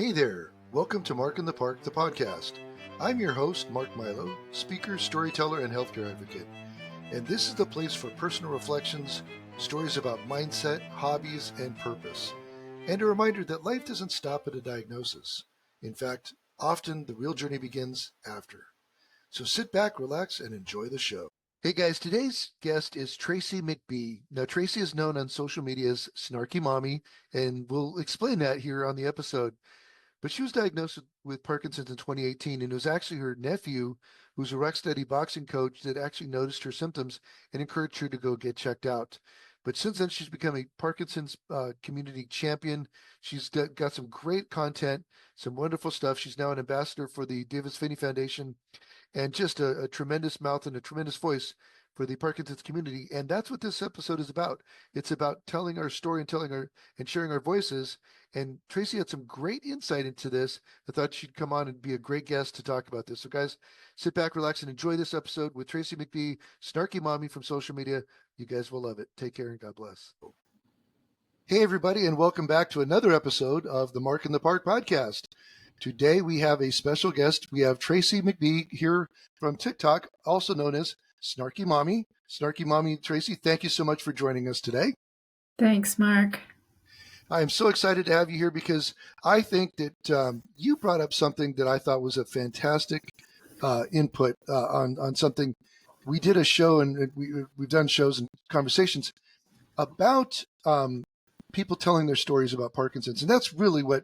Hey there, welcome to Mark in the Park, the podcast. I'm your host, Mark Milo, speaker, storyteller, and healthcare advocate. And this is the place for personal reflections, stories about mindset, hobbies, and purpose. And a reminder that life doesn't stop at a diagnosis. In fact, often the real journey begins after. So sit back, relax, and enjoy the show. Hey guys, today's guest is Tracy McBee. Now, Tracy is known on social media as Snarky Mommy, and we'll explain that here on the episode. But she was diagnosed with Parkinson's in 2018, and it was actually her nephew, who's a rock steady boxing coach, that actually noticed her symptoms and encouraged her to go get checked out. But since then, she's become a Parkinson's community champion. She's got some great content, some wonderful stuff. She's now an ambassador for the Davis Finney Foundation, and just a tremendous mouth and a tremendous voice for the Parkinson's community. And that's what this episode is about. It's about telling our story and sharing our voices. And Tracy had some great insight into this. I thought she'd come on and be a great guest to talk about this. So guys, sit back, relax, and enjoy this episode with Tracy McBee, Snarky Mommy from social media. You guys will love it. Take care and God bless. Hey everybody, and welcome back to another episode of the Mark in the Park podcast. Today we have a special guest. We have Tracy McBee here from TikTok, also known as Snarky Mommy. Snarky Mommy, Tracy, thank you so much for joining us today. Thanks, Mark. I am so excited to have you here because I think that you brought up something that I thought was a fantastic input on something. We did a show, and we've done shows and conversations about people telling their stories about Parkinson's. And that's really what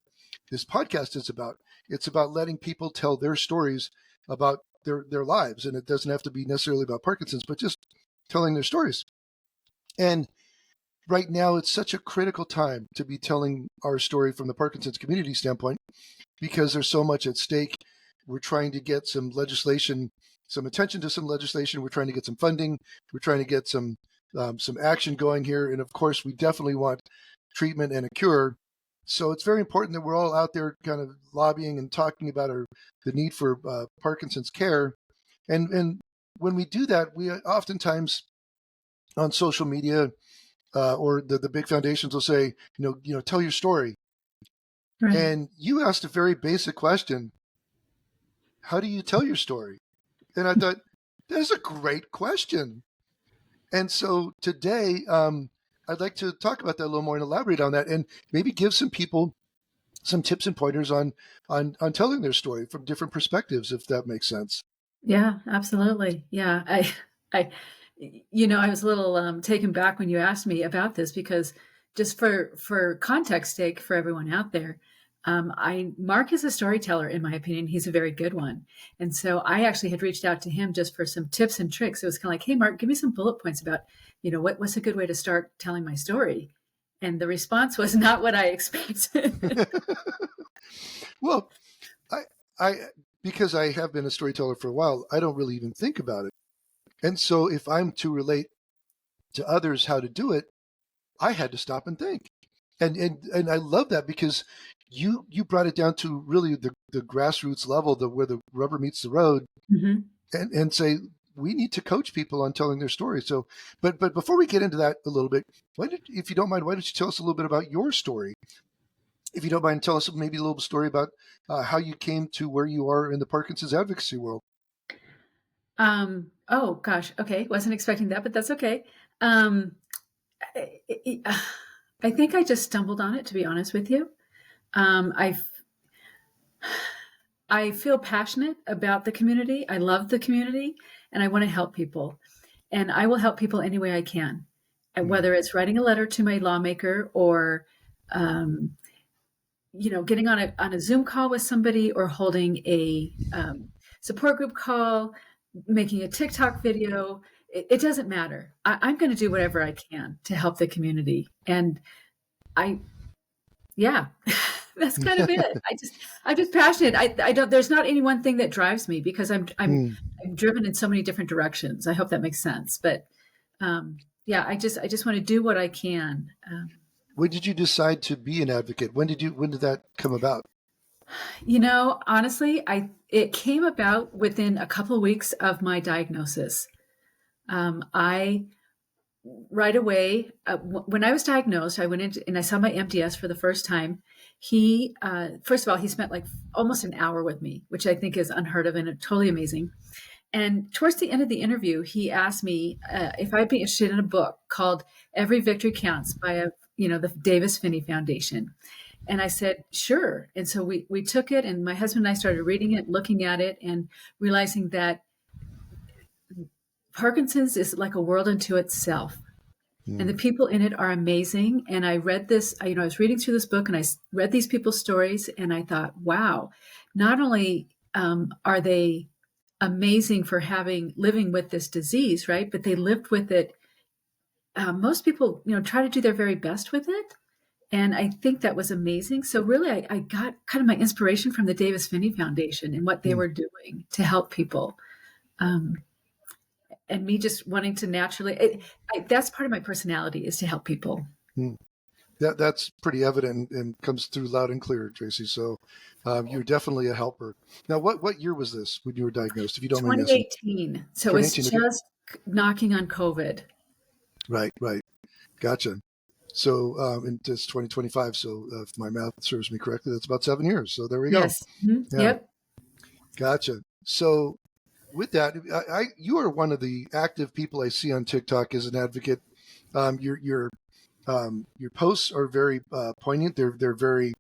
this podcast is about. It's about letting people tell their stories about their lives. And it doesn't have to be necessarily about Parkinson's, but just telling their stories. And right now, it's such a critical time to be telling our story from the Parkinson's community standpoint, because there's so much at stake. We're trying to get some legislation, some attention to some legislation. We're trying to get some funding. We're trying to get some action going here. And of course, we definitely want treatment and a cure. So it's very important that we're all out there kind of lobbying and talking about the need for Parkinson's care. And when we do that, we oftentimes on social media or the big foundations will say, tell your story. Right. And you asked a very basic question. How do you tell your story? And I thought, that's a great question. And so today, I'd like to talk about that a little more and elaborate on that, and maybe give some people some tips and pointers on telling their story from different perspectives, if that makes sense. Yeah, absolutely. Yeah, I was a little taken back when you asked me about this, because just for context sake for everyone out there, Mark is a storyteller, in my opinion. He's a very good one. And so I actually had reached out to him just for some tips and tricks. It was kind of like, hey, Mark, give me some bullet points about, what's a good way to start telling my story? And the response was not what I expected. Well, I because I have been a storyteller for a while, I don't really even think about it. And so if I'm to relate to others how to do it, I had to stop and think. And I love that, because you brought it down to really the grassroots level, where the rubber meets the road, mm-hmm. and say, we need to coach people on telling their story. So, but before we get into that a little bit, if you don't mind, why don't you tell us a little bit about your story? If you don't mind, tell us maybe a little story about how you came to where you are in the Parkinson's advocacy world. Oh gosh. Okay. Wasn't expecting that, but that's okay. I think I just stumbled on it, to be honest with you. I feel passionate about the community. I love the community, and I want to help people. And I will help people any way I can, whether it's writing a letter to my lawmaker, or, getting on a Zoom call with somebody, or holding a support group call, making a TikTok video. It doesn't matter. I'm going to do whatever I can to help the community. And that's kind of it. I'm just passionate. I don't, there's not any one thing that drives me, because I'm driven in so many different directions. I hope that makes sense. But I just want to do what I can. When did you decide to be an advocate? When did that come about? Honestly, it came about within a couple of weeks of my diagnosis. Right away, when I was diagnosed, I went in and I saw my MDS for the first time, He, first of all, he spent like almost an hour with me, which I think is unheard of and totally amazing. And towards the end of the interview, he asked me if I'd be interested in a book called Every Victory Counts by the Davis Finney Foundation. And I said, sure. And so we took it, and my husband and I started reading it, looking at it, and realizing that Parkinson's is like a world unto itself. And the people in it are amazing. And I read this, I was reading through this book, and I read these people's stories, and I thought, wow, not only are they amazing for living with this disease, right? But they lived with it. Most people, try to do their very best with it. And I think that was amazing. So really, I got kind of my inspiration from the Davis Finney Foundation and what they were doing to help people. And me just wanting to naturally, that's part of my personality, is to help people. That's pretty evident and comes through loud and clear, Tracy. So you're definitely a helper. Now, what year was this when you were diagnosed, if you don't mind asking? 2018. So it was just knocking on COVID. Right. Gotcha. So it's 2025. So if my math serves me correctly, that's about 7 years. So there we go. Yes. Mm-hmm. Yeah. Yep. Gotcha. So with that, you are one of the active people I see on TikTok as an advocate. Your posts are very poignant. They're very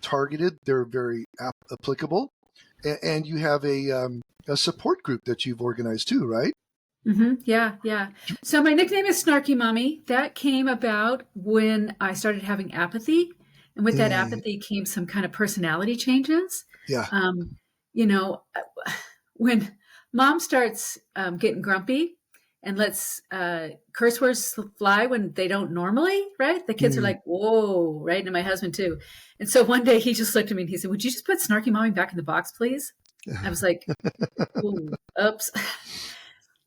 targeted. They're very applicable, and you have a support group that you've organized too, right? Mm-hmm. Yeah. So my nickname is Snarky Mommy. That came about when I started having apathy, and with that apathy came some kind of personality changes. Yeah. When mom starts getting grumpy and lets curse words fly when they don't normally, right? The kids are like, whoa, right? And my husband too. And so one day he just looked at me and he said, would you just put Snarky Mommy back in the box, please? I was like, oops.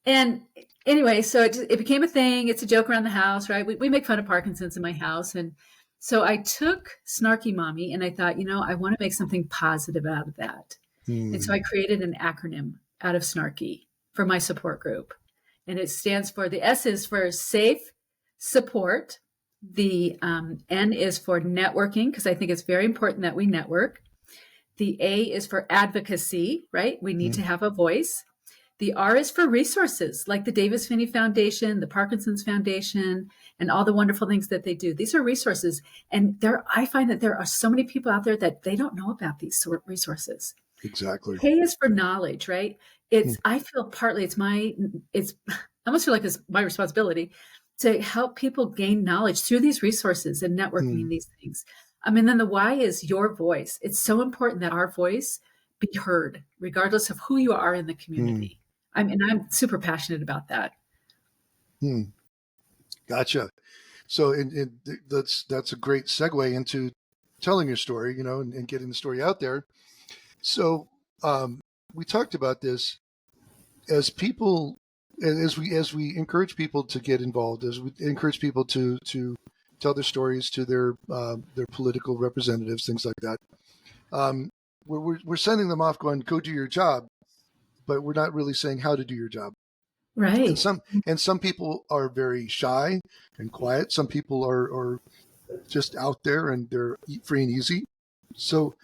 And anyway, so it became a thing. It's a joke around the house, right? We make fun of Parkinson's in my house. And so I took Snarky Mommy and I thought, I want to make something positive out of that. And so I created an acronym out of Snarky for my support group. And it stands for, the S is for safe support. The N is for networking, because I think it's very important that we network. The A is for advocacy, right? We need to have a voice. The R is for resources, like the Davis Finney Foundation, the Parkinson's Foundation, and all the wonderful things that they do. These are resources. And I find that there are so many people out there that they don't know about these sort of resources. Exactly. K is for knowledge, right? I feel partly I almost feel like it's my responsibility to help people gain knowledge through these resources and networking these things. And then the Y is your voice. It's so important that our voice be heard, regardless of who you are in the community. I'm super passionate about that. Gotcha. So that's a great segue into telling your story, and getting the story out there. So we talked about this as we encourage people to get involved, as we encourage people to tell their stories to their political representatives, things like that. We're sending them off going, go do your job, but we're not really saying how to do your job. Right. And some people are very shy and quiet. Some people are just out there and they're free and easy. So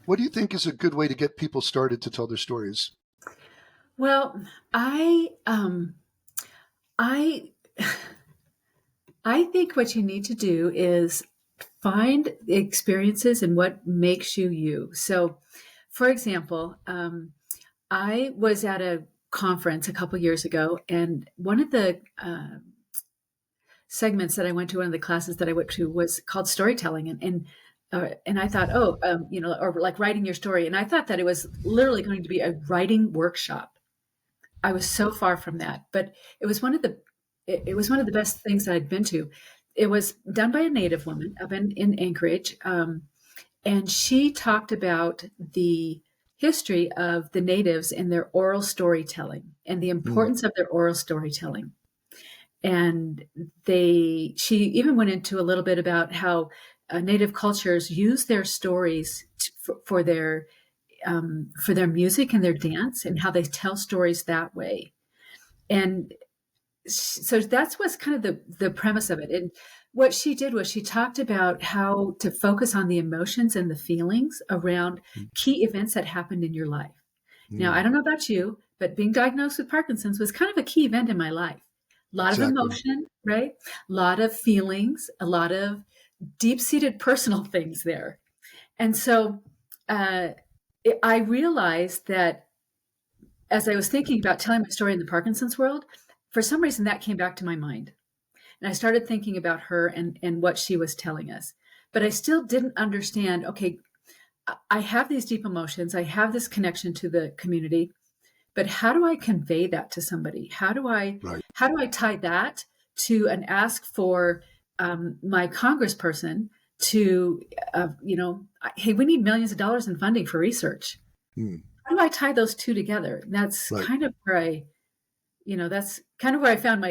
what do you think is a good way to get people started to tell their stories? Well, I think what you need to do is find experiences and what makes you you. So, for example, I was at a conference a couple years ago, and one of the segments that I went to, one of the classes that I went to, was called storytelling, and I thought, or like writing your story, and I thought that it was literally going to be a writing workshop. I was so far from that, but it was one of the best things that I'd been to. It was done by a Native woman up in Anchorage, and she talked about the history of the Natives and their oral storytelling and the importance of their oral storytelling. And she even went into a little bit about how Native cultures use their stories for their music and their dance, and how they tell stories that way. And so that's what's kind of the premise of it. And what she did was she talked about how to focus on the emotions and the feelings around key events that happened in your life. Now, I Mm, don't know about you, but being diagnosed with Parkinson's was kind of a key event in my life. A lot of exactly. emotion, right? A lot of feelings, a lot of deep-seated personal things there. And so uh, I realized that as I was thinking about telling my story in the Parkinson's world, for some reason that came back to my mind. And I started thinking about her and what she was telling us. But I still didn't understand, okay, I have these deep emotions, I have this connection to the community, but how do I convey that to somebody? Right. How do I tie that to an ask for my congressperson to hey, we need millions of dollars in funding for research. Mm, How do I tie those two together? And that's right. kind of where that's kind of where I found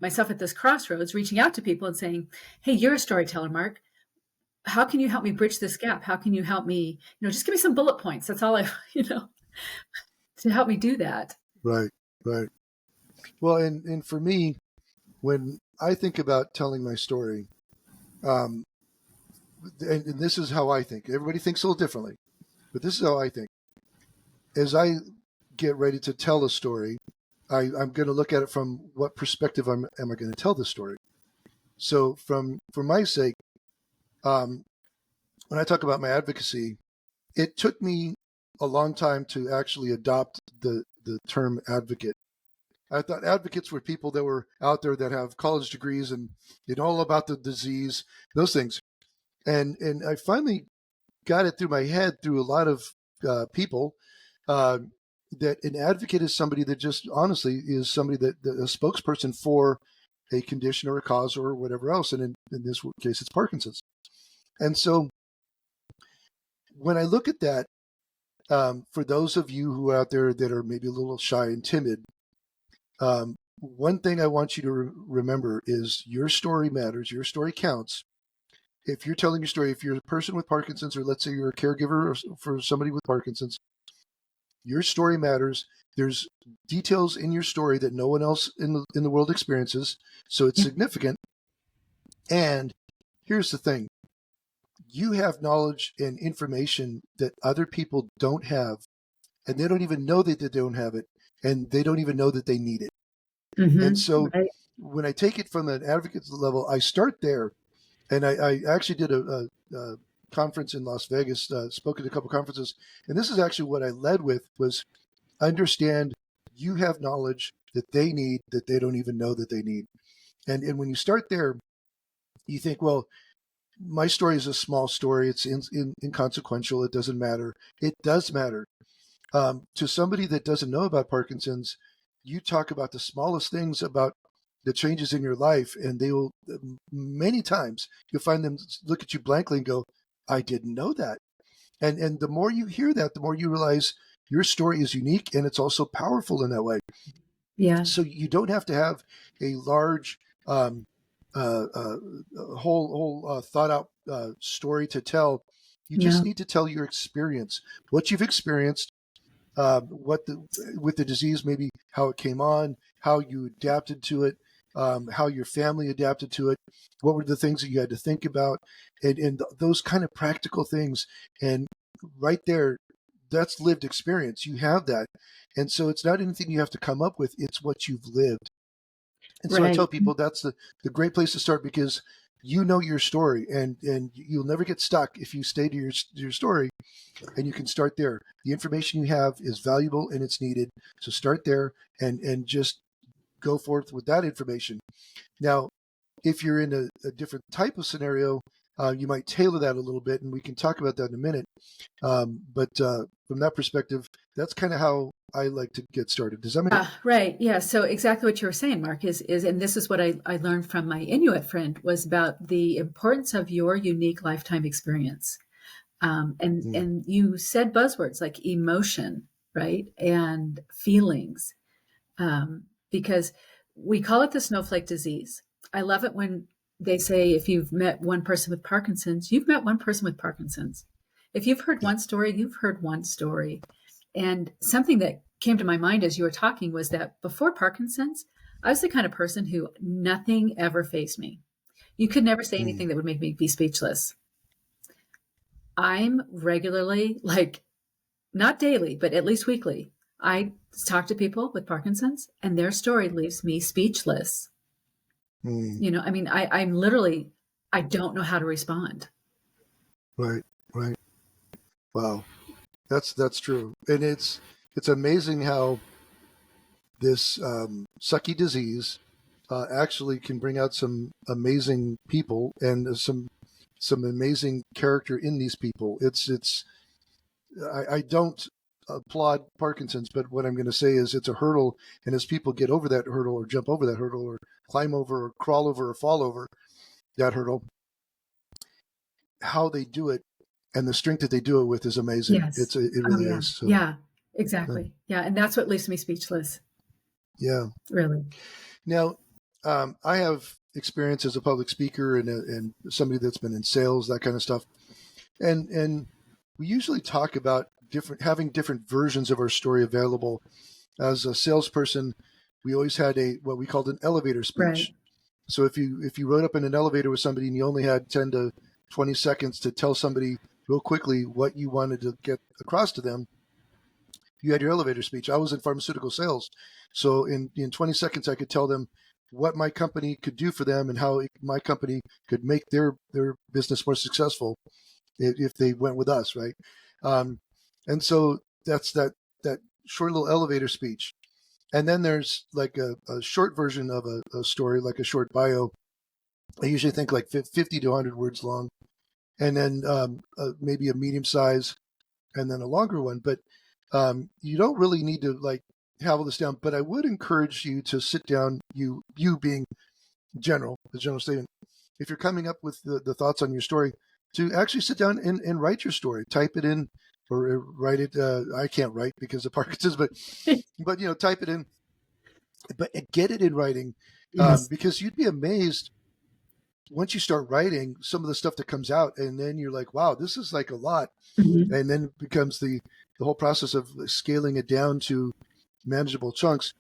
myself at this crossroads, reaching out to people and saying, "Hey, you're a storyteller, Mark. How can you help me bridge this gap? How can you help me? Just give me some bullet points. That's all I, to help me do that." Right. Right. Well, and for me, when I think about telling my story, um, and this is how I think. Everybody thinks a little differently, but this is how I think. As I get ready to tell a story, I'm going to look at it from what perspective am I going to tell the story. So, for my sake, um, when I talk about my advocacy, it took me a long time to actually adopt the term advocate. I thought advocates were people that were out there that have college degrees and they know all about the disease, those things. And I finally got it through my head through a lot of people uh, that an advocate is somebody that just honestly is somebody that a spokesperson for a condition or a cause or whatever else. And in this case, it's Parkinson's. And so when I look at that, for those of you who are out there that are maybe a little shy and timid, one thing I want you to remember is your story matters. Your story counts. If you're telling your story, if you're a person with Parkinson's, or let's say you're a caregiver for somebody with Parkinson's, your story matters. There's details in your story that no one else in the world experiences, so it's Yeah. significant. And here's the thing: you have knowledge and information that other people don't have, and they don't even know that they don't have it, and they don't even know that they need it. And so Right. when I take it from an advocate's level, I start there. And I actually did a conference in Las Vegas, spoke at a couple conferences. And this is actually what I led with was understand you have knowledge that they need that they don't even know that they need. And when you start there, you think, well, my story is a small story. It's inconsequential. It doesn't matter. It does matter. To somebody that doesn't know about Parkinson's, you talk about the smallest things about the changes in your life, and they will many times you'll find them look at you blankly and go, "I didn't know that." And the more you hear that, the more you realize your story is unique and it's also powerful in that way. Yeah. So you don't have to have a large, um, whole thought out story to tell. You just No. need to tell your experience, what you've experienced, what with the disease, maybe how it came on, how you adapted to it, how your family adapted to it, what were the things that you had to think about, and those kind of practical things. And right there, that's lived experience. You have that, and so it's not anything you have to come up with. It's what you've lived. And so I tell Right. people that's the great place to start because you know your story, and you'll never get stuck if you stay to your story, and you can start there. The information you have is valuable and it's needed. So start there and just go forth with that information. Now, if you're in a different type of scenario, you might tailor that a little bit, and we can talk about that in a minute. But from that perspective, that's kind of how I like to get started. Does that make sense? Right. Yeah. So exactly what you were saying, Mark, is and this is what I learned from my Inuit friend was about the importance of your unique lifetime experience. And Mm, and you said buzzwords like emotion, right, and feelings, because we call it the snowflake disease. I love it when they say if you've met one person with Parkinson's, you've met one person with Parkinson's. If you've heard yeah. one story, you've heard one story. And something that came to my mind as you were talking was that before Parkinson's, I was the kind of person who nothing ever faced me. You could never say Mm. anything that would make me be speechless. I'm regularly, like, not daily, but at least weekly, I talk to people with Parkinson's, and their story leaves me speechless. Mm. You know, I mean, I'm literally, I don't know how to respond. Right. Right. Wow. That's true. And it's amazing how this sucky disease actually can bring out some amazing people and some amazing character in these people. I don't applaud Parkinson's, but what I'm going to say is it's a hurdle, and as people get over that hurdle or jump over that hurdle or climb over or crawl over or fall over that hurdle, how they do it and the strength that they do it with is amazing. Yes. It Oh, really yeah. is. So Yeah, exactly. Yeah. And that's what leaves me speechless, yeah. really. Now, I have experience as a public speaker and somebody that's been in sales, that kind of stuff. And we usually talk about having different versions of our story available. As a salesperson, we always had what we called an elevator speech. Right. So if you rode up in an elevator with somebody and you only had 10 to 20 seconds to tell somebody real quickly what you wanted to get across to them, you had your elevator speech. I was in pharmaceutical sales. So in 20 seconds, I could tell them what my company could do for them and how my company could make their business more successful if they went with us, right? And so that's that short little elevator speech. And then there's like a short version of a story, like a short bio. I usually think like 50 to 100 words long. And then maybe a medium size and then a longer one. But you don't really need to like have all this down. But I would encourage you to sit down, you being the general statement, if you're coming up with the thoughts on your story, to actually sit down and write your story, type it in or write it. I can't write because of Parkinson's, but type it in, but get it in writing, Yes. because you'd be amazed once you start writing some of the stuff that comes out, and then you're like, wow, this is like a lot. Mm-hmm. And then it becomes the whole process of scaling it down to manageable chunks.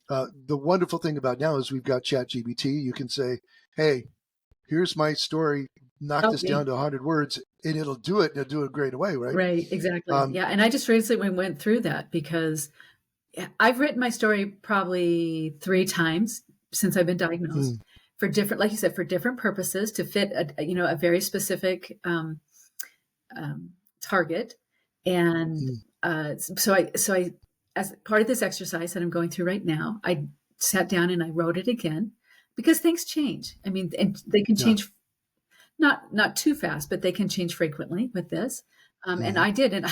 The wonderful thing about now is we've got ChatGPT. You can say, hey, here's my story, knock this down to 100 words, and it'll do it, and it'll do it great away, right? Right, exactly. Yeah, and I just recently went through that because I've written my story probably 3 times since I've been diagnosed for different, like you said, for different purposes to fit a very specific target. And so I, as part of this exercise that I'm going through right now, I sat down and I wrote it again because things change. I mean, and they can change not too fast, but they can change frequently with this. And I did, and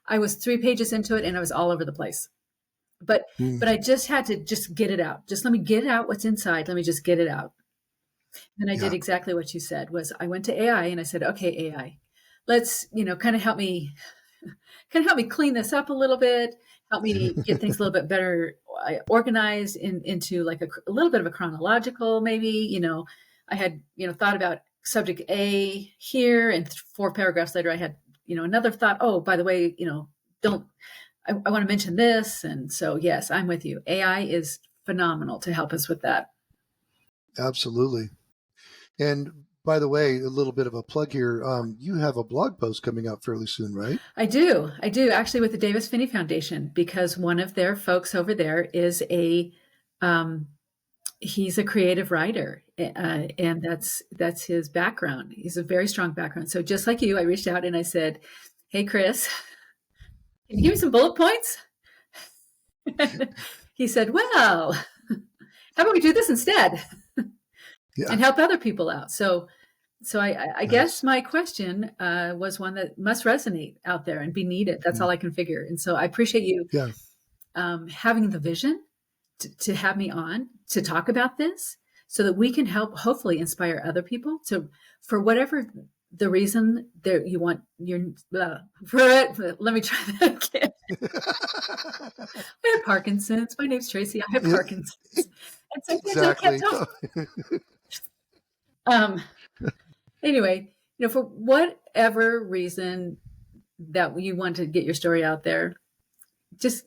I was 3 pages into it and I was all over the place. But I just had to just get it out. Just let me get out what's inside. Let me just get it out. And I did exactly what you said. Was I went to AI and I said, okay, AI, let's kind of help me clean this up a little bit. Help me get things a little bit better organized into like a little bit of a chronological, maybe. I had thought about subject A here, and 4 paragraphs later, I had another thought. Oh, by the way, don't. I want to mention this. And so, yes, I'm with you. AI is phenomenal to help us with that. Absolutely. And by the way, a little bit of a plug here. You have a blog post coming out fairly soon, right? I do actually, with the Davis Finney Foundation, because one of their folks over there is he's a creative writer, and that's his background. He's a very strong background. So just like you, I reached out and I said, hey, Chris, can you give me some bullet points? He said, well, how about we do this instead and help other people out? So I guess my question was one that must resonate out there and be needed. That's all I can figure. And so I appreciate you having the vision to have me on to talk about this so that we can help hopefully inspire other people to, for whatever the reason that you want let me try that again. I have Parkinson's. My name's Tracy. I have Parkinson's. And sometimes exactly. I can't talk. Anyway, for whatever reason that you want to get your story out there, just,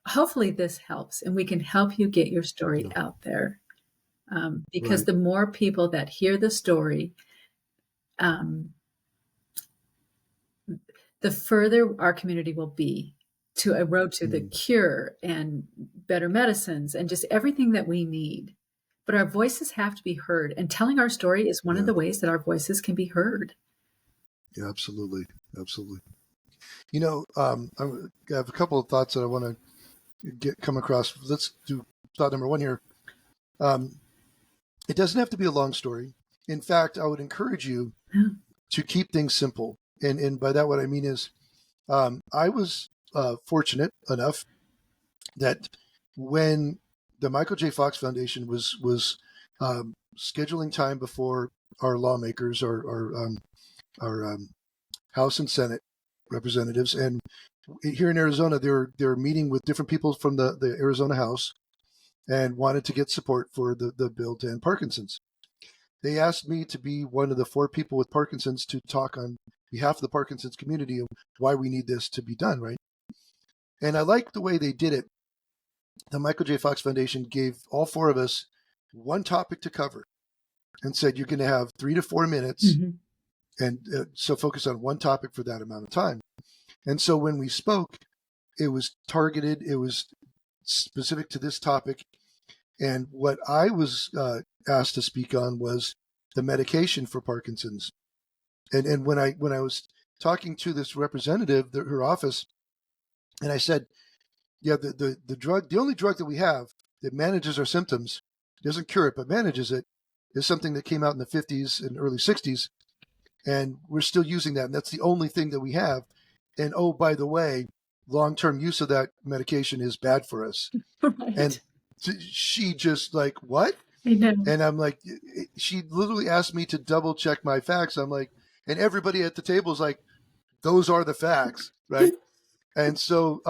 hopefully this helps and we can help you get your story out there. because the more people that hear the story, um, the further our community will be to a road to the cure and better medicines and just everything that we need. But our voices have to be heard, and telling our story is one of the ways that our voices can be heard. Yeah, absolutely. Absolutely. You know, I have a couple of thoughts that I want to come across. Let's do thought number one here. It doesn't have to be a long story. In fact, I would encourage you to keep things simple. And by that, what I mean is, I was fortunate enough that when the Michael J. Fox Foundation was scheduling time before our lawmakers, our House and Senate representatives, and here in Arizona, they're meeting with different people from the Arizona House and wanted to get support for the bill to end Parkinson's. They asked me to be one of the 4 people with Parkinson's to talk on behalf of the Parkinson's community of why we need this to be done, right? And I like the way they did it. The Michael J. Fox Foundation gave all 4 of us one topic to cover and said, you're going to have 3 to 4 minutes. And so focus on one topic for that amount of time. And so when we spoke, it was targeted, it was specific to this topic. And what I was asked to speak on was the medication for Parkinson's. And when I was talking to this representative, her office, and I said, yeah, the drug, the only drug that we have that manages our symptoms, doesn't cure it, but manages it, is something that came out in the 50s and early 60s. And we're still using that. And that's the only thing that we have. And oh, by the way, long-term use of that medication is bad for us. Right. And she just like, what? I know. And I'm like, she literally asked me to double check my facts. I'm like, and everybody at the table is like, those are the facts, right? And so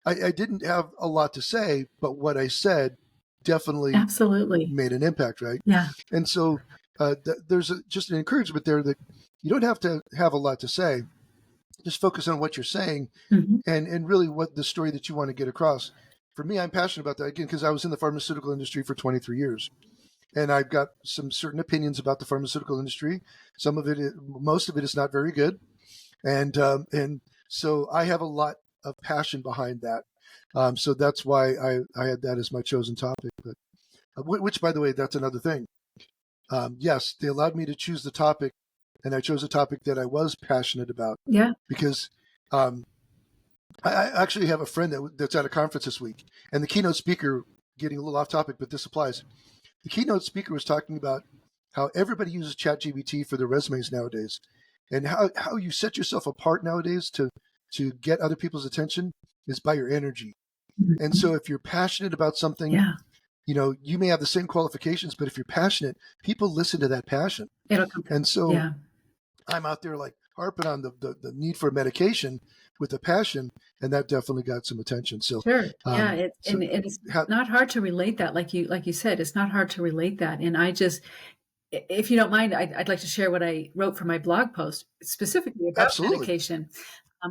I didn't have a lot to say, but what I said definitely Absolutely made an impact, right? Yeah. And so there's just an encouragement there that you don't have to have a lot to say. Just focus on what you're saying and really what the story that you want to get across. For me, I'm passionate about that, again, because I was in the pharmaceutical industry for 23 years. And I've got some certain opinions about the pharmaceutical industry. Some of it, most of it is not very good. And so I have a lot of passion behind that. So that's why I had that as my chosen topic. But which, by the way, that's another thing. Yes, they allowed me to choose the topic, and I chose a topic that I was passionate about. Yeah. Because I actually have a friend that's at a conference this week, and the keynote speaker, getting a little off topic, but this applies. The keynote speaker was talking about how everybody uses ChatGPT for their resumes nowadays, and how you set yourself apart nowadays to get other people's attention is by your energy. And so if you're passionate about something, you know, you may have the same qualifications, but if you're passionate, people listen to that passion. It'll come. And so I'm out there like harping on the need for medication with a passion, and that definitely got some attention. So sure, and it's not hard to relate that, like you said, it's not hard to relate that. And I just, if you don't mind, I'd like to share what I wrote for my blog post specifically about medication.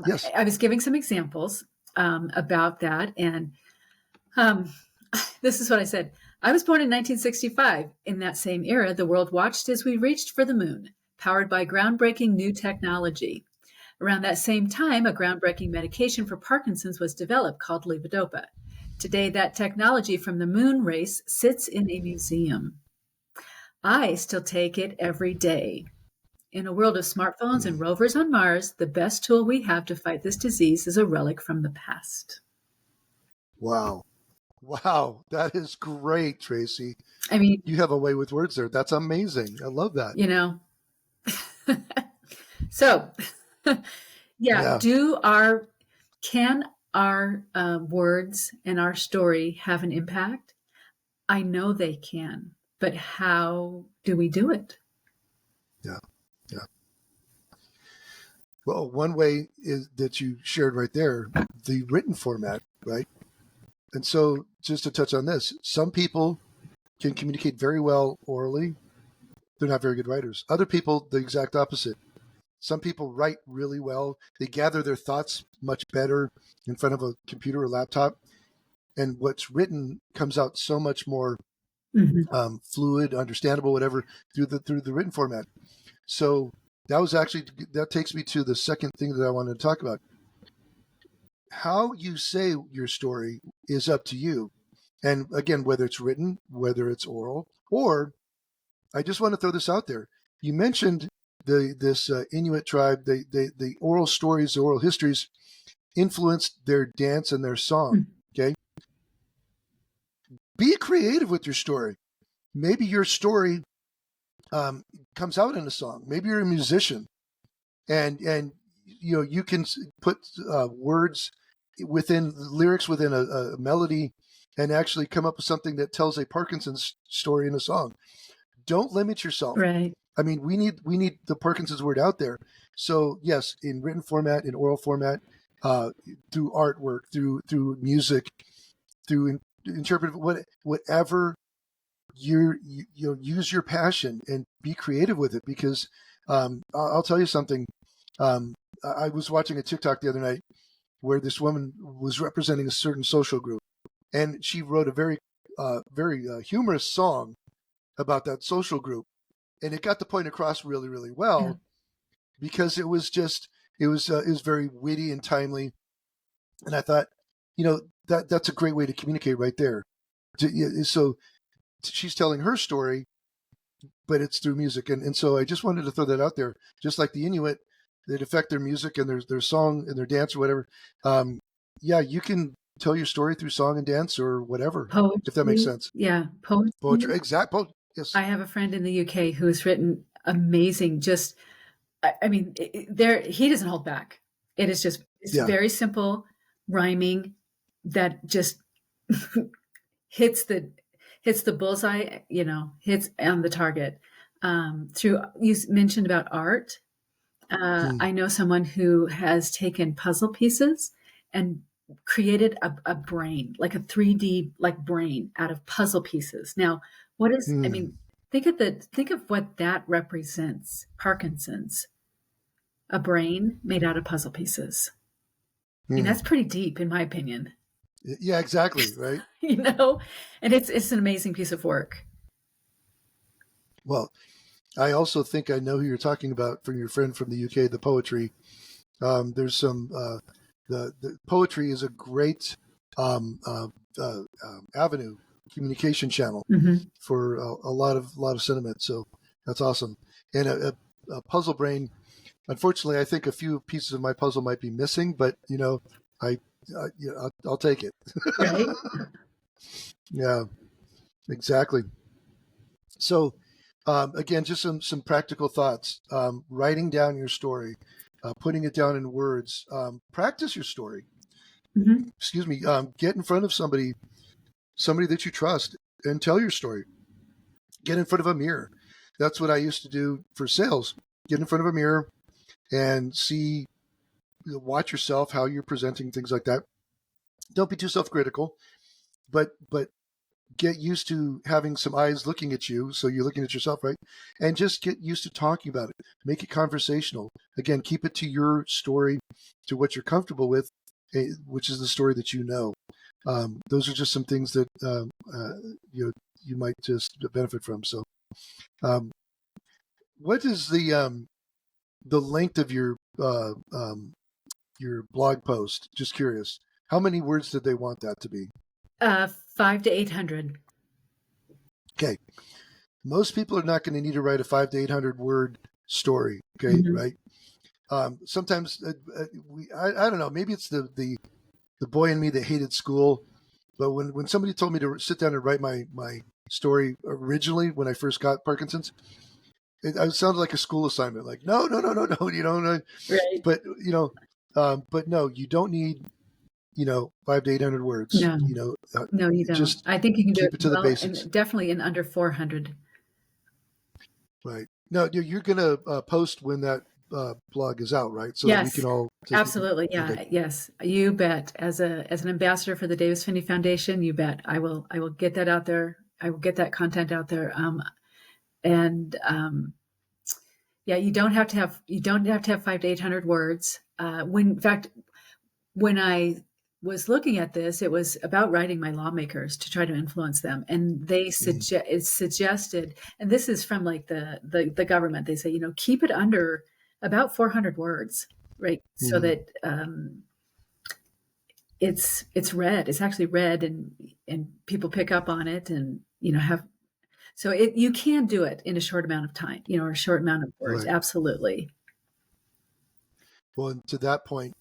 Yes. I was giving some examples about that, and this is what I said. I was born in 1965. In that same era, the world watched as we reached for the moon, powered by groundbreaking new technology. Around that same time, a groundbreaking medication for Parkinson's was developed called levodopa. Today, that technology from the moon race sits in a museum. I still take it every day. In a world of smartphones and rovers on Mars, the best tool we have to fight this disease is a relic from the past. Wow. Wow. That is great, Tracy. I mean, you have a way with words there. That's amazing. I love that. You know, so can our words and our story have an impact? I know they can, but how do we do it? Yeah. Well, one way is that you shared right there, the written format, right? And so just to touch on this, some people can communicate very well orally. They're not very good writers. Other people, the exact opposite. Some people write really well. They gather their thoughts much better in front of a computer or laptop. And what's written comes out so much more fluid, understandable, whatever, through the written format. So that takes me to the second thing that I wanted to talk about. How you say your story is up to you. And again, whether it's written, whether it's oral, or I just want to throw this out there. You mentioned this Inuit tribe, the oral stories, the oral histories influenced their dance and their song. Okay. Be creative with your story. Maybe your story comes out in a song. Maybe you're a musician and you can put words within lyrics within a melody and actually come up with something that tells a Parkinson's story in a song. Don't limit yourself. Right. I mean, we need the Parkinson's word out there. So yes, in written format, in oral format, through artwork, through music, through interpretive, whatever you use your passion and be creative with it. Because I'll tell you something. I was watching a TikTok the other night where this woman was representing a certain social group, and she wrote a very humorous song about that social group, and it got the point across really, really well because it was very witty and timely, and I thought, that's a great way to communicate right there. So she's telling her story, but it's through music, and so I just wanted to throw that out there. Just like the Inuit, that affect their music and their song and their dance or whatever. You can tell your story through song and dance or whatever, Poetry, if that makes sense. Yeah, poetry. Exactly. Yes. I have a friend in the UK who has written amazing. Just, I mean, he doesn't hold back. It's very simple rhyming that just hits the bullseye. Hits on the target. You mentioned about art. I know someone who has taken puzzle pieces and created a brain, like a 3D brain out of puzzle pieces. Now, I mean, think of what that represents. Parkinson's, a brain made out of puzzle pieces. I mean, that's pretty deep, in my opinion. Yeah, exactly. Right. And it's an amazing piece of work. Well, I also think I know who you're talking about from your friend from the UK, the poetry. There's some, the poetry is a great avenue, communication channel for a lot of sentiment. So that's awesome. And a puzzle brain, unfortunately, I think a few pieces of my puzzle might be missing, but I'll take it. Right? Yeah, exactly. So, again, just some practical thoughts. Writing down your story, putting it down in words. Practice your story. Excuse me. Get in front of somebody that you trust, and tell your story. Get in front of a mirror. That's what I used to do for sales. Get in front of a mirror and watch yourself, how you're presenting, things like that. Don't be too self-critical, but get used to having some eyes looking at you, so you're looking at yourself, right? And just get used to talking about it. Make it conversational. Again, keep it to your story, to what you're comfortable with, which is the story that you know. Those are just some things that you might just benefit from. So, what is the length of your blog post? Just curious. How many words did they want that to be? 500 to 800. Okay. Most people are not going to need to write a 500 to 800 word story. Okay. Right. Sometimes I don't know, maybe it's the boy in me that hated school. But when somebody told me to sit down and write my story originally, when I first got Parkinson's, it sounded like a school assignment. Like, no. Right. But, but no, you don't need, 500 to 800 words. No, no, you don't. Just I think you can do keep it to the basics. and definitely in under 400. Right. No, you're going to post when that blog is out, right? So yes, that we can all absolutely. Yeah. Okay. Yes, you bet. As an ambassador for the Davis Finney Foundation, you bet. I will get that out there. I will get that content out there. You don't have to have 500 to 800 words. In fact, when I was looking at this, it was about writing my lawmakers to try to influence them, and they suggested, and this is from like the government. They say, keep it under about 400 words, right? So that it's read. It's actually read, and people pick up on it, and have. So you can do it in a short amount of time, or a short amount of words. Right. Absolutely. Well, and to that point,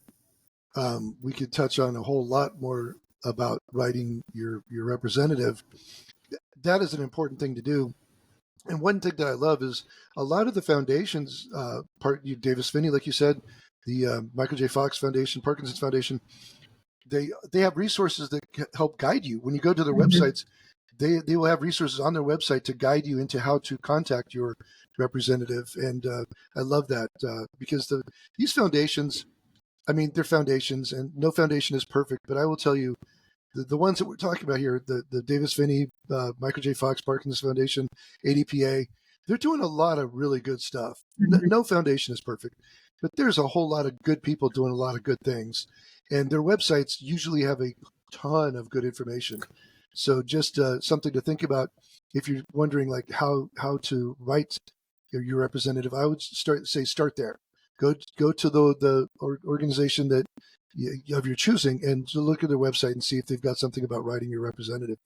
we could touch on a whole lot more about writing your representative. That is an important thing to do. And one thing that I love is a lot of the foundations, Davis Finney, like you said, the Michael J. Fox Foundation, Parkinson's Foundation, they have resources that help guide you. When you go to their websites, they will have resources on their website to guide you into how to contact your representative. And I love that because these foundations, I mean, they're foundations, and no foundation is perfect. But I will tell you, the ones that we're talking about here, the Davis Finney, Michael J. Fox, Parkinson's Foundation, ADPA, they're doing a lot of really good stuff. No foundation is perfect, but there's a whole lot of good people doing a lot of good things. And their websites usually have a ton of good information. So just something to think about if you're wondering like how to write your representative. I would start there. Go to the organization that of your choosing and to look at their website and see if they've got something about writing your representative,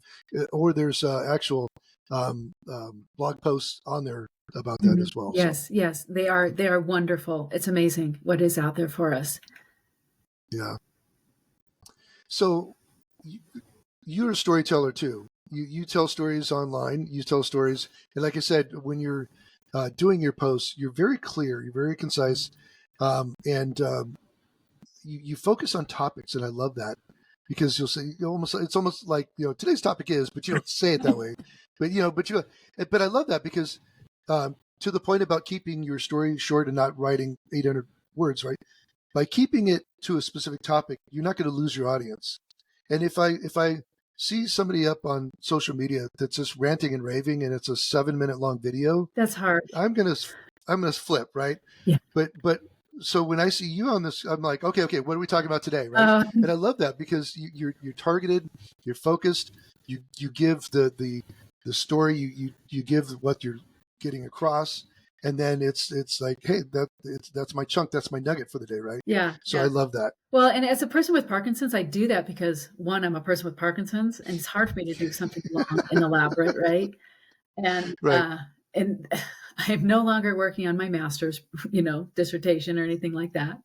or there's actual blog posts on there about that as well. Yes, yes, they are wonderful. It's amazing what is out there for us. Yeah. So you're a storyteller too. You tell stories online. You tell stories, and like I said, when you're doing your posts, you're very clear. You're very concise, and you focus on topics, and I love that because you'll say it's almost like today's topic is, but you don't say it that way. But I love that because to the point about keeping your story short and not writing 800 words, right? By keeping it to a specific topic, you're not going to lose your audience. And if I see somebody up on social media that's just ranting and raving and it's a 7-minute long video, that's hard. I'm gonna flip, right? Yeah. But so when I see you on this, I'm like, okay, what are we talking about today, right? And I love that because you're targeted, you're focused, you give the story, you give what you're getting across, and then it's like, hey, that's my chunk, that's my nugget for the day, right? Yeah. So I love that. Well, and as a person with Parkinson's, I do that because one, I'm a person with Parkinson's, and it's hard for me to do something long and elaborate, right? And right. And I'm no longer working on my master's, dissertation or anything like that.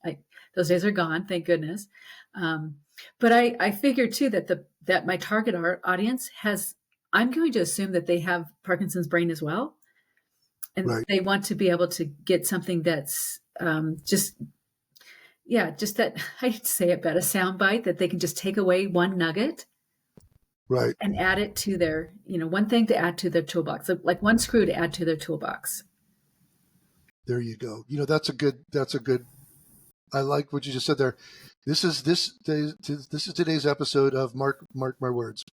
Those days are gone, thank goodness. But I figure too that my target audience I'm going to assume that they have Parkinson's brain as well. And right. They want to be able to get something that's just that, I hate to say it, but a soundbite that they can just take away one nugget, right, and add it to their, one thing to add to their toolbox, like one screw to add to their toolbox. There you go. That's a good. I like what you just said there. This is today's episode of Mark My Words,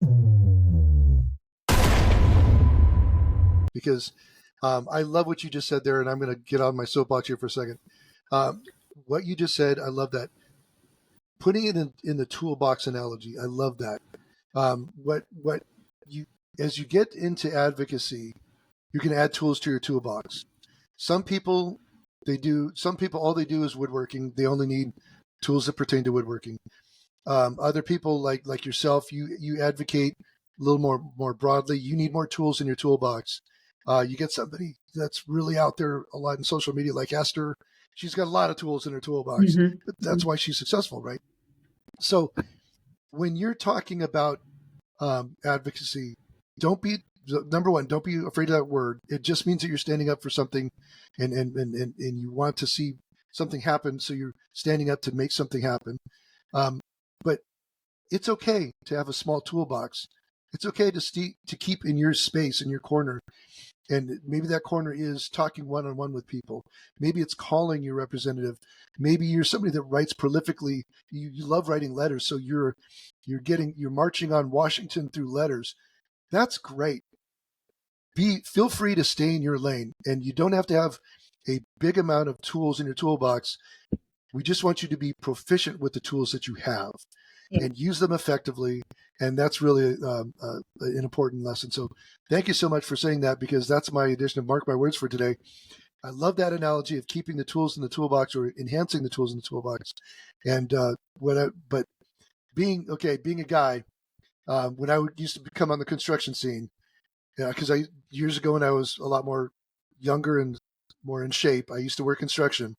because I love what you just said there, and I'm going to get on my soapbox here for a second. What you just said, I love that. Putting it in the toolbox analogy, I love that. As you get into advocacy, you can add tools to your toolbox. Some people all they do is woodworking. They only need tools that pertain to woodworking. Other people like yourself, you advocate a little more broadly. You need more tools in your toolbox. You get somebody that's really out there a lot in social media, like Esther. She's got a lot of tools in her toolbox. But that's why she's successful, right? So when you're talking about advocacy, don't be afraid of that word. It just means that you're standing up for something, and you want to see something happen. So you're standing up to make something happen. But it's okay to have a small toolbox. It's okay to keep in your space, in your corner. And maybe that corner is talking one-on-one with people. Maybe it's calling your representative. Maybe you're somebody that writes prolifically. You love writing letters, so you're marching on Washington through letters. That's great. Feel free to stay in your lane, and you don't have to have a big amount of tools in your toolbox. We just want you to be proficient with the tools that you have. and use them effectively. And that's really an important lesson. So thank you so much for saying that, because that's my edition of Mark My Words for today. I love that analogy of keeping the tools in the toolbox or enhancing the tools in the toolbox. And but being a guy, when I used to come on the construction scene, because years ago when I was a lot more younger and more in shape, I used to work construction.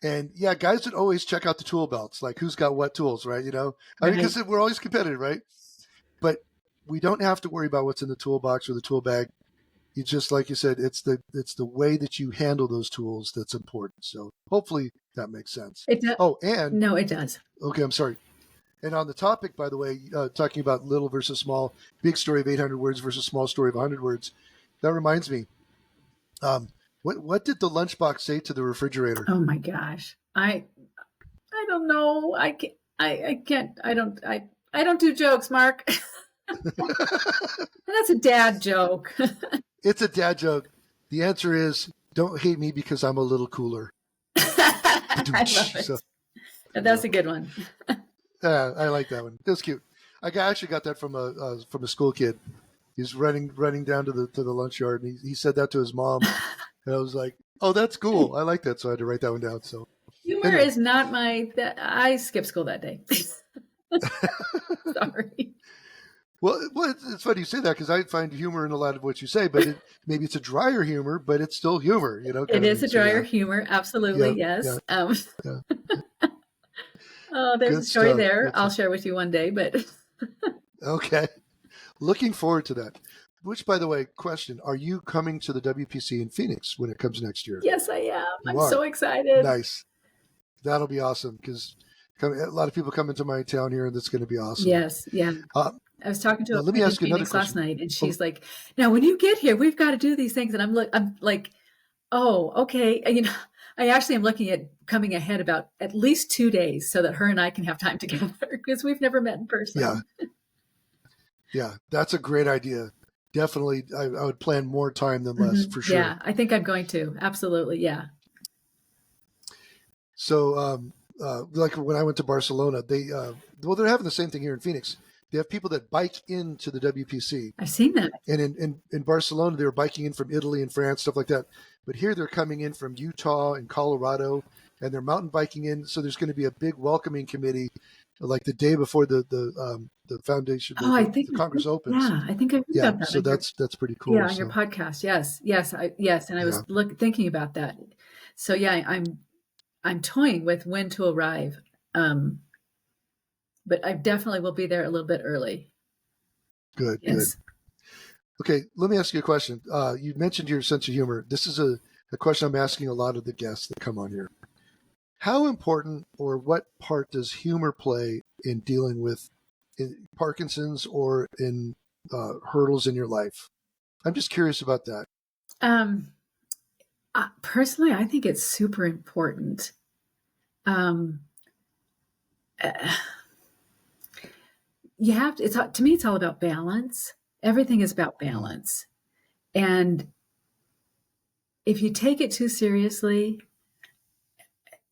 And guys would always check out the tool belts, like who's got what tools, right? I mean, because we're always competitive, right? But we don't have to worry about what's in the toolbox or the tool bag. You just, like you said, it's the way that you handle those tools that's important. So hopefully that makes sense. It does. Oh, and no, it does. Okay, I'm sorry. And on the topic, by the way, talking about little versus small, big story of 800 words versus small story of 100 words, that reminds me. What did the lunchbox say to the refrigerator? Oh my gosh, I don't know. I can't. I don't do jokes, Mark. That's a dad joke. It's a dad joke. The answer is, don't hate me because I'm a little cooler. I love it. So, that's a good one. I like that one. That's cute. I actually got that from a school kid. He's running down to the lunch yard, and he said that to his mom. And I was like, oh, that's cool. I like that. So I had to write that one down. So humor is not I skipped school that day. Sorry. Well, it's funny you say that, because I find humor in a lot of what you say, but maybe it's a drier humor, but it's still humor. It is a drier humor. Absolutely. Yes. Oh, there's a story there. I'll share with you one day, but. Okay. Looking forward to that. Which, by the way, question, are you coming to the WPC in Phoenix when it comes next year? Yes, I am. I'm so excited. Nice. That'll be awesome, because a lot of people come into my town here, and that's going to be awesome. Yes. Yeah. I was talking to let me ask you another question. Last night, and she's like, now when you get here, we've got to do these things. And I'm like, oh, okay. I actually am looking at coming ahead about at least 2 days so that her and I can have time together, because we've never met in person. Yeah. Yeah. That's a great idea. Definitely, I would plan more time than less, for sure. Yeah, I think I'm going to. Absolutely, yeah. So, like when I went to Barcelona, they're having the same thing here in Phoenix. They have people that bike into the WPC. I've seen that. And in Barcelona, they were biking in from Italy and France, stuff like that. But here they're coming in from Utah and Colorado, and they're mountain biking in. So there's going to be a big welcoming committee, like the day before the foundation, the Congress opens. Yeah, I think I read about that. So that's pretty cool. Yeah, on your podcast. Yes. And I was thinking about that. So yeah, I'm toying with when to arrive. But I definitely will be there a little bit early. Good. Okay, let me ask you a question. You mentioned your sense of humor. This is a question I'm asking a lot of the guests that come on here. How important, or what part does humor play in dealing with Parkinson's or in hurdles in your life? I'm just curious about that. Personally, I think it's super important. You have to, to me, it's all about balance. Everything is about balance. And if you take it too seriously,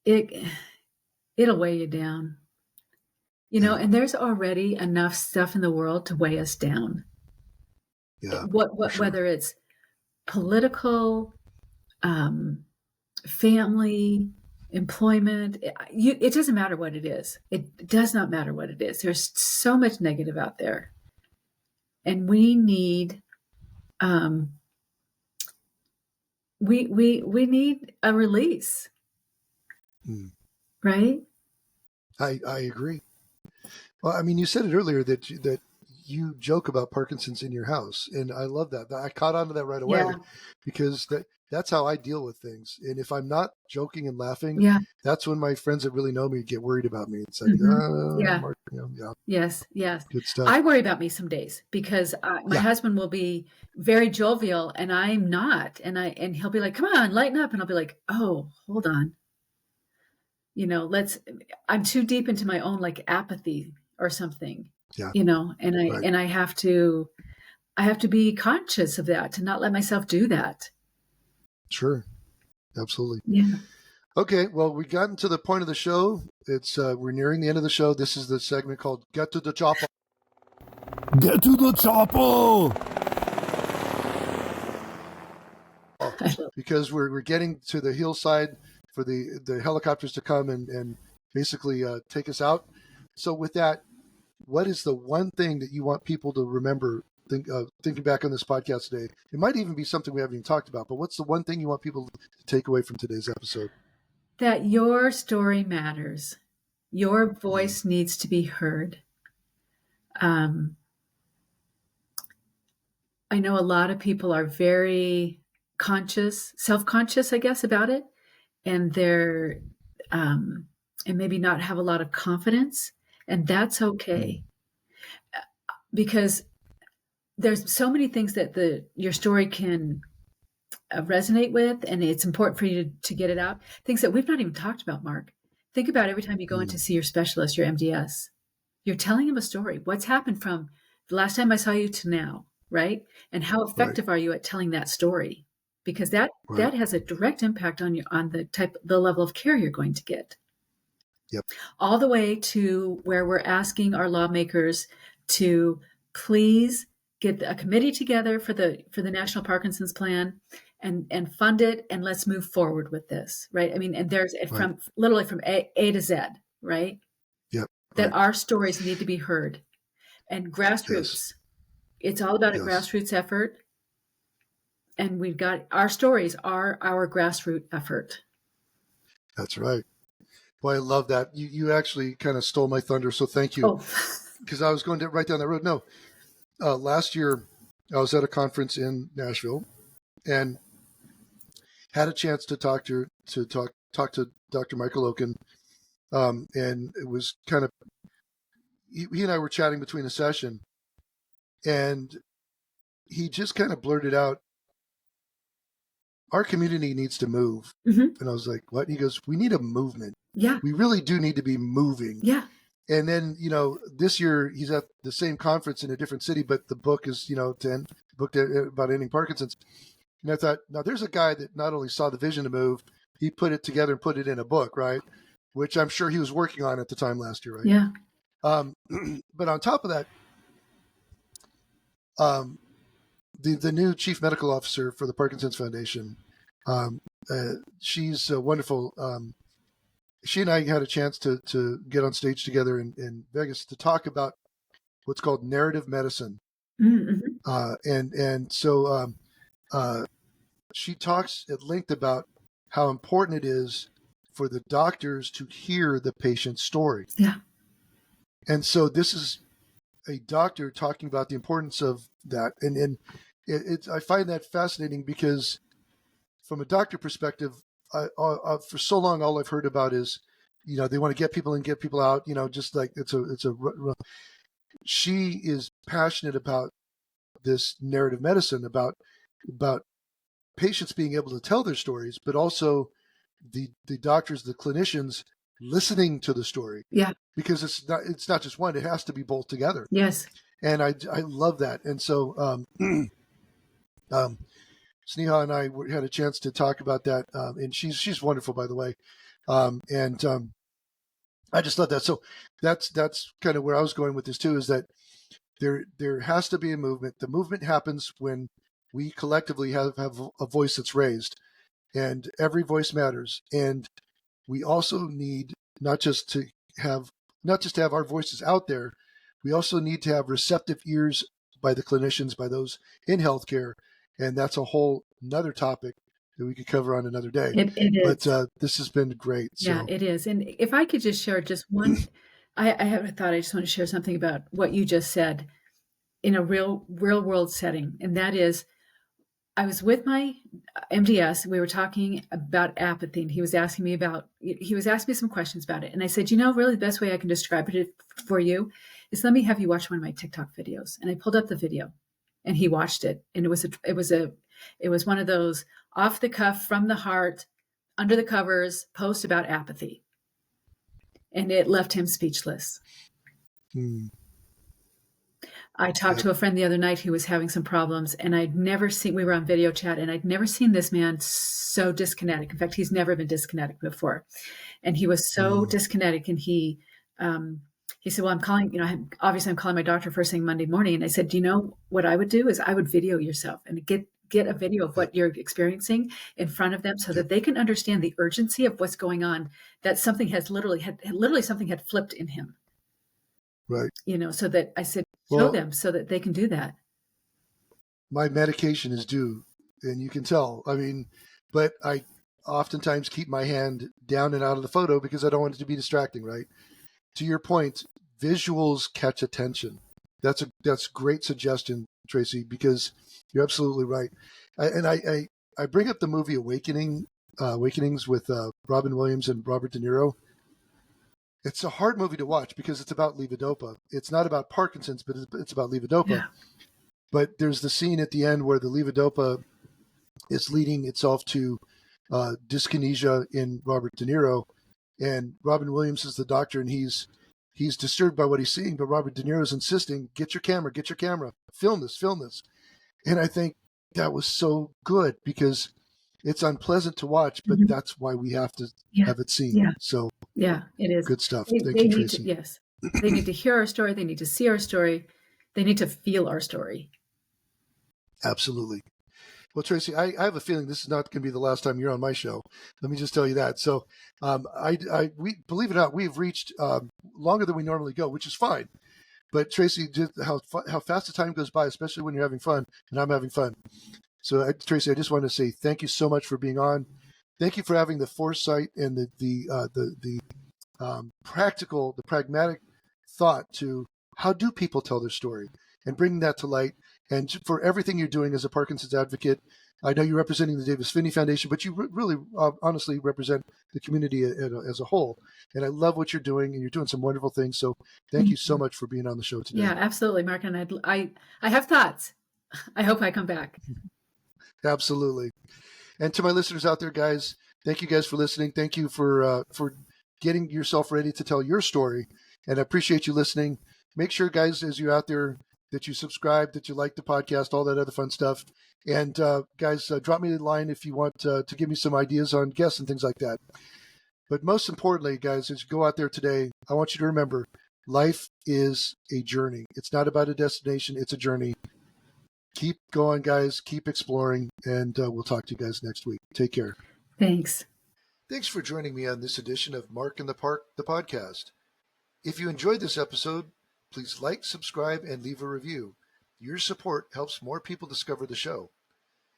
it'll weigh you down. And there's already enough stuff in the world to weigh us down. Yeah. Whether it's political, family, employment, it doesn't matter what it is. It does not matter what it is. There's so much negative out there, and we need we need a release, right? I agree. Well, I mean, you said it earlier that you joke about Parkinson's in your house, and I love that. I caught on to that right away, because that's how I deal with things. And if I'm not joking and laughing, that's when my friends that really know me get worried about me. It's like, Mark, Yes. Good stuff. I worry about me some days, because my husband will be very jovial and I'm not, and he'll be like, "Come on, lighten up," and I'll be like, "Oh, hold on, I'm too deep into my own like apathy or something." And I have to be conscious of that, to not let myself do that. Sure. Absolutely. Yeah. Okay, well, we've gotten to the point of the show. It's we're nearing the end of the show. This is the segment called "Get to the Chopper." Get to the chopper! Because we're getting to the hillside for the helicopters to come and basically take us out. So with that, what is the one thing that you want people to remember thinking back on this podcast today? It might even be something we haven't even talked about, but what's the one thing you want people to take away from today's episode? That your story matters. Your voice needs to be heard. I know a lot of people are very conscious, self-conscious, I guess, about it, and they're and maybe not have a lot of confidence, and that's okay, because there's so many things that your story can resonate with, and it's important for you to get it out. Things that we've not even talked about, Mark. Think about every time you go in to see your specialist, your MDS. You're telling him a story. What's happened from the last time I saw you to now, right? And how effective are you at telling that story? Because that has a direct impact on you, on the level of care you're going to get. Yep. All the way to where we're asking our lawmakers to please get a committee together for the National Parkinson's Plan and fund it, and let's move forward with this, right? I mean, and there's from literally from A to Z, right? Yep. That our stories need to be heard. And grassroots. Yes. It's all about a grassroots effort. And we've got our stories are our grassroots effort. That's right. Boy, I love that. You actually kind of stole my thunder, so thank you. Because I was going to right down that road. No, last year I was at a conference in Nashville and had a chance to talk to Dr. Michael Oken, and it was kind of he and I were chatting between a session, and he just kind of blurted out, "Our community needs to move." And I was like, "What?" And he goes, "We need a movement. Yeah, we really do need to be moving." Yeah. And then, this year he's at the same conference in a different city, but the book is, booked about ending Parkinson's. And I thought, now there's a guy that not only saw the vision to move, he put it together and put it in a book, right? Which I'm sure he was working on at the time last year, right? Yeah. But on top of that, the new chief medical officer for the Parkinson's Foundation, she's wonderful. She and I had a chance to get on stage together in Vegas to talk about what's called narrative medicine. And so she talks at length about how important it is for the doctors to hear the patient's story. Yeah. And so this is a doctor talking about the importance of that. And I find that fascinating because from a doctor perspective, for so long, all I've heard about is, they want to get people in, get people out, just like she is passionate about this narrative medicine, about patients being able to tell their stories, but also the doctors, the clinicians listening to the story. Yeah. Because it's not just one, it has to be both together. Yes. And I love that. And so, Sneha and I had a chance to talk about that. And she's wonderful, by the way. I just love that. So that's kind of where I was going with this too, is that there has to be a movement. The movement happens when we collectively have a voice that's raised, and every voice matters. And we also need not just to have our voices out there, we also need to have receptive ears by the clinicians, by those in healthcare. And that's a whole another topic that we could cover on another day. It is. But this has been great. Yeah, it is. And if I could just share just one, I have a thought. I just want to share something about what you just said in a real world setting. And that is, I was with my MDS. We were talking about apathy, and he was asking me some questions about it. And I said, really the best way I can describe it for you is let me have you watch one of my TikTok videos. And I pulled up the video, and he watched it. And it was one of those off the cuff, from the heart, under the covers post about apathy. And it left him speechless. I talked Yep. to a friend the other night who was having some problems, and I'd never seen, we were on video chat, and I'd never seen this man so disconnected. In fact, he's never been disconnected before. And he was so disconnected, and he said, well, I'm calling, obviously I'm calling my doctor first thing Monday morning. And I said, do you know what I would do is I would video yourself and get a video of what you're experiencing in front of them so that they can understand the urgency of what's going on, that something has literally something had flipped in him. Right. So that I said, show Well, them so that they can do that. my medication is due, and you can tell. I mean, but I oftentimes keep my hand down and out of the photo because I don't want it to be distracting, right? To your point, visuals catch attention. That's great suggestion, Tracy, because you're absolutely right. I bring up the movie Awakenings with Robin Williams and Robert De Niro. It's a hard movie to watch because it's about levodopa. It's not about Parkinson's, but it's about levodopa. Yeah. But there's the scene at the end where the levodopa is leading itself to dyskinesia in Robert De Niro, and Robin Williams is the doctor, and he's disturbed by what he's seeing, but Robert De Niro is insisting, get your camera, film this. And I think that was so good because it's unpleasant to watch, but that's why we have to have it seen. Yeah. So yeah, it is. good stuff. They Thank you, need Tracy. yes. They need to hear our story. They need to see our story. They need to feel our story. Absolutely. Well, Tracy, I have a feeling this is not going to be the last time you're on my show. Let me just tell you that. So, we believe it or not, we've reached longer than we normally go, which is fine. But Tracy, just how fast the time goes by, especially when you're having fun, and I'm having fun. So, Tracy, I just want to say thank you so much for being on. Thank you for having the foresight and the pragmatic thought to how do people tell their story and bringing that to light. And for everything you're doing as a Parkinson's advocate. I know you're representing the Davis Finney Foundation, but you really honestly represent the community as a whole. And I love what you're doing, and you're doing some wonderful things. So thank you so much for being on the show today. Yeah, absolutely, Mark. And I have thoughts. I hope I come back. Absolutely. And to my listeners out there, guys, thank you guys for listening. Thank you for getting yourself ready to tell your story. And I appreciate you listening. Make sure, guys, as you're out there, that you subscribe, that you like the podcast, all that other fun stuff. And guys, drop me a line if you want to give me some ideas on guests and things like that. But most importantly, guys, as you go out there today, I want you to remember, life is a journey. It's not about a destination. It's a journey. Keep going, guys. Keep exploring. And we'll talk to you guys next week. Take care. Thanks. Thanks for joining me on this edition of Mark in the Park, the podcast. If you enjoyed this episode, please like, subscribe, and leave a review. Your support helps more people discover the show.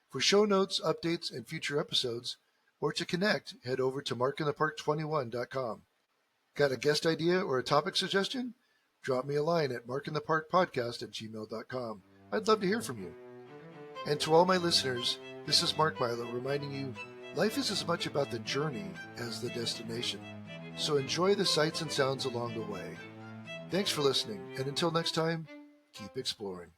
For show notes, updates, and future episodes, or to connect, head over to markinthepark21.com. Got a guest idea or a topic suggestion? Drop me a line at markintheparkpodcast@gmail.com. I'd love to hear from you. And to all my listeners, this is Mark Milo reminding you, life is as much about the journey as the destination. So enjoy the sights and sounds along the way. Thanks for listening, and until next time, keep exploring.